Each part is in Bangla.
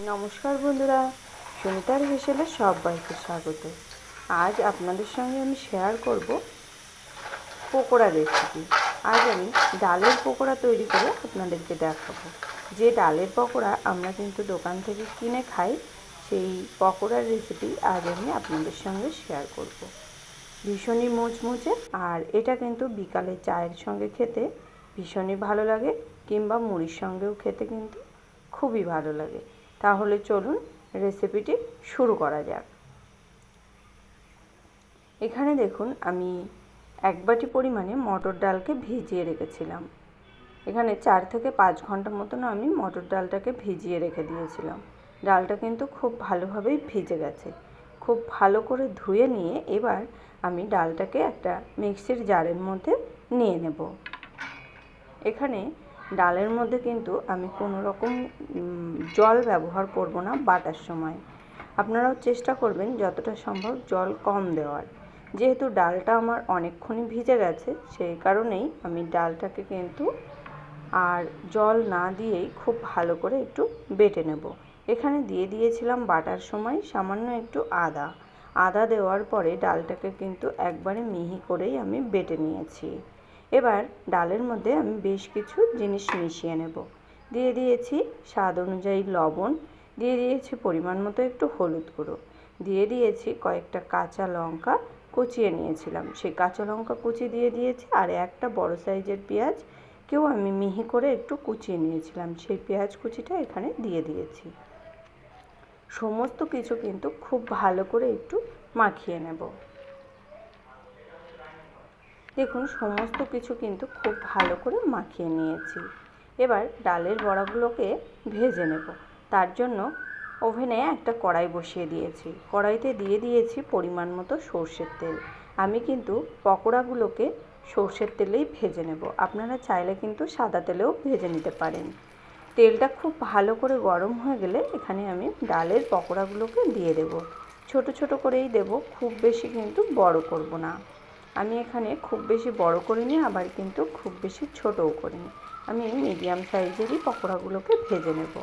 নমস্কার বন্ধুরা, সুনিতার হেসেলে সবাইকে স্বাগত। আজ আপনাদের সঙ্গে আমি শেয়ার করব পকোড়া রেসিপি। আজ আমি ডালের পকোড়া তৈরি করে আপনাদেরকে দেখাবো। যে ডালের পকোড়া আমরা কিন্তু দোকান থেকে কিনে খাই, সেই পকোড়ার রেসিপি আজ আমি আপনাদের সঙ্গে শেয়ার করব। ভীষণই মুচমুচে, আর এটা কিন্তু বিকালে চায়ের সঙ্গে খেতে ভীষণই ভালো লাগে, কিংবা মুড়ির সঙ্গেও খেতে কিন্তু খুবই ভালো লাগে। তাহলে চলুন রেসিপিটি শুরু করা যাক। এখানে দেখুন, আমি 1 বাটি পরিমাণে মটর ডালকে ভিজিয়ে রেখেছিলাম। এখানে 4 থেকে 5 ঘন্টা মতন আমি মটর ডালটাকে ভিজিয়ে রেখে দিয়েছিলাম। ডালটা কিন্তু খুব ভালোভাবেই ভিজে গেছে। খুব ভালো করে ধুয়ে নিয়ে এবার আমি ডালটাকে একটা মিক্সির জারের মধ্যে নিয়ে নেব। এখানে ডালের মধ্যে কিন্তু আমি কোনো রকম জল ব্যবহার করব না বাটার সময়। আপনারাও চেষ্টা করবেন যতটা সম্ভব জল কম দেওয়ার। যেহেতু ডালটা আমার অনেকক্ষণই ভিজে গেছে, সেই কারণেই আমি ডালটাকে কিন্তু আর জল না দিয়েই খুব ভালো করে একটু বেটে নেব। এখানে দিয়ে দিয়েছিলাম বাটার সময় সামান্য একটু আদা দেওয়ার পরে ডালটাকে কিন্তু একবারে মিহি করেই আমি বেটে নিয়েছি। এবার ডালের মধ্যে আমি বেশ কিছু জিনিস মিশিয়ে নেব। দিয়ে দিয়েছি স্বাদ অনুযায়ী লবণ, দিয়ে দিয়েছি পরিমাণ মতো একটু হলুদ গুঁড়ো, দিয়ে দিয়েছি কয়েকটা কাঁচা লঙ্কা কুচিয়ে নিয়েছিলাম, সেই কাঁচা লঙ্কা কুচি দিয়ে দিয়েছি। আর একটা বড় সাইজের পেঁয়াজকেও আমি মিহি করে একটু কুচিয়ে নিয়েছিলাম, সেই পেঁয়াজ কুচিটা এখানে দিয়ে দিয়েছি। সমস্ত কিছু কিন্তু খুব ভালো করে একটু মাখিয়ে নেব। দেখুন, সমস্ত কিছু কিন্তু খুব ভালো করে মাখিয়ে নিয়েছি। এবার ডালের বড়াগুলোকে ভেজে নেব। তার জন্য ওভেনে একটা কড়াই বসিয়ে দিয়েছি। কড়াইতে দিয়ে দিয়েছি পরিমাণ মতো সর্ষের তেল। আমি কিন্তু পকোড়াগুলোকে সর্ষের তেলেই ভেজে নেব। আপনারা চাইলে কিন্তু সাদা তেলেও ভেজে নিতে পারেন। তেলটা খুব ভালো করে গরম হয়ে গেলে এখানে আমি ডালের পকোড়াগুলোকে দিয়ে দেব। ছোট ছোট করেই দেব, খুব বেশি কিন্তু বড় করব না। আমি এখানে খুব বেশি বড় করিনি, আবার কিন্তু খুব বেশি ছোটও করিনি। আমি মিডিয়াম সাইজেরই পকোড়াগুলোকে ভেজে নেব।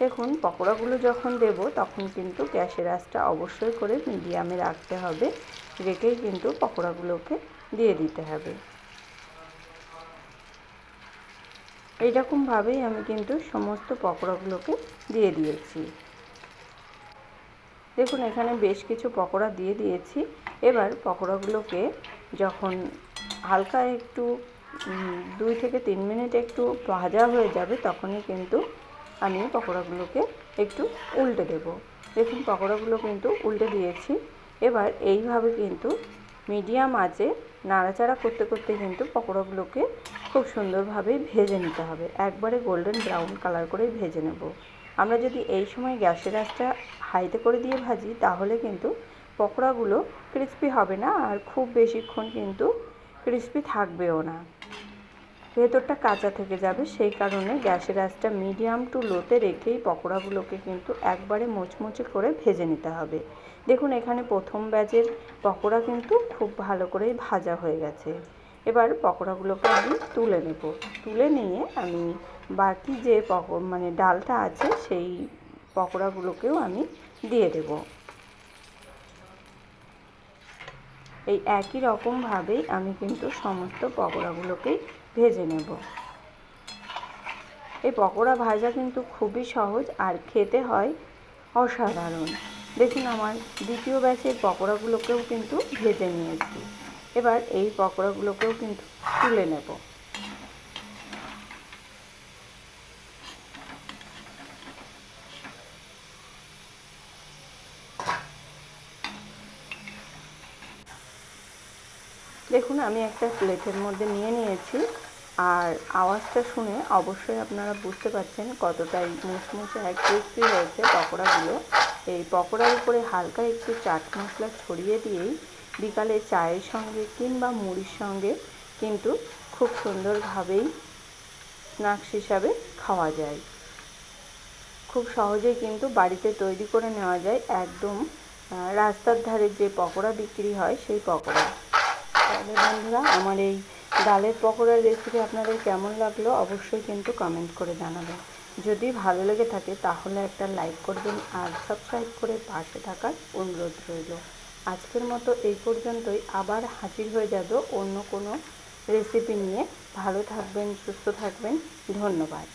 দেখুন, পকোড়াগুলো যখন দেব তখন কিন্তু গ্যাসের আঁচটা অবশ্যই করে মিডিয়ামে রাখতে হবে, রেখেই কিন্তু পকোড়াগুলোকে দিয়ে দিতে হবে। এইরকমভাবেই আমি কিন্তু সমস্ত পকোড়াগুলোকে দিয়ে দিয়েছি। দেখুন, এখানে বেশ কিছু পকোড়া দিয়ে দিয়েছি। এবার পকোড়াগুলোকে যখন হালকা একটু 2 থেকে 3 মিনিট একটু ভাজা হয়ে যাবে, তখনই কিন্তু আমি পকোড়াগুলোকে একটু উল্টে দেব। দেখুন, পকোড়াগুলো কিন্তু উল্টে দিয়েছি। এবার এইভাবে কিন্তু মিডিয়াম আঁচে নাড়াচাড়া করতে করতে কিন্তু পকোড়াগুলোকে খুব সুন্দরভাবে ভেজে নিতে হবে। একবারে গোল্ডেন ব্রাউন কালার করেই ভেজে নেব। আমরা যদি এই সময় গ্যাসের আঁচটা হাইতে করে দিয়ে ভাজি, তাহলে কিন্তু পকোড়াগুলো ক্রিস্পি হবে না, আর খুব বেশিক্ষণ কিন্তু ক্রিস্পি থাকবেও না, ভেতরটা কাঁচা থেকে যাবে। সেই কারণে গ্যাসের আঁচটা মিডিয়াম টু লোতে রেখেই পকোড়াগুলোকে কিন্তু একবারে মুচমুচে করে ভেজে নিতে হবে। দেখুন, এখানে প্রথম ব্যাচের পকোড়া কিন্তু খুব ভালো করেই ভাজা হয়ে গেছে। এবার পকোড়াগুলোকে আমি তুলে নেব। তুলে নিয়ে আমি বাকি যে ডালটা আছে সেই পকোড়াগুলোকেও আমি দিয়ে দেব। এই একই রকমভাবেই আমি কিন্তু সমস্ত পকোড়াগুলোকেই ভেজে নেব। এই পকোড়া ভাজা কিন্তু খুবই সহজ, আর খেতে হয় অসাধারণ। দেখুন, আমার দ্বিতীয় ব্যাচের পকোড়াগুলোকেও কিন্তু ভেজে নিয়েছি। এবার এই পকোড়াগুলোকেও কিন্তু তুলে নেব। দেখুন, আমি একটা প্লেটের মধ্যে নিয়ে নিয়েছি, আর আওয়াজটা শুনে অবশ্যই আপনারা বুঝতে পারছেন কতটাই মুচমুচে আর ক্রিস্পি হয়েছে পকোড়াগুলো। এই পকোড়ার উপরে হালকা একটু চাট মশলা ছড়িয়ে দিয়েই বিকালে চায়ের সঙ্গে কিংবা মুড়ির সঙ্গে কিন্তু খুব সুন্দরভাবেই স্ন্যাক্স হিসাবে খাওয়া যায়। খুব সহজেই কিন্তু বাড়িতে তৈরি করে নেওয়া যায়, একদম রাস্তার ধারে যে পকোড়া বিক্রি হয় সেই পকোড়া। তাহলে বন্ধুরা, আমার এই ডালের পকোড়ার রেসিপি আপনাদের কেমন লাগলো অবশ্যই কিন্তু কমেন্ট করে জানাবেন। যদি ভালো লেগে থাকে তাহলে একটা লাইক করবেন আর সাবস্ক্রাইব করে পাশে থাকার অনুরোধ রইল। আজকের মতো এই পর্যন্তই, আবার হাজির হয়ে যাব অন্য কোনো রেসিপি নিয়ে। ভালো থাকবেন, সুস্থ থাকবেন, ধন্যবাদ।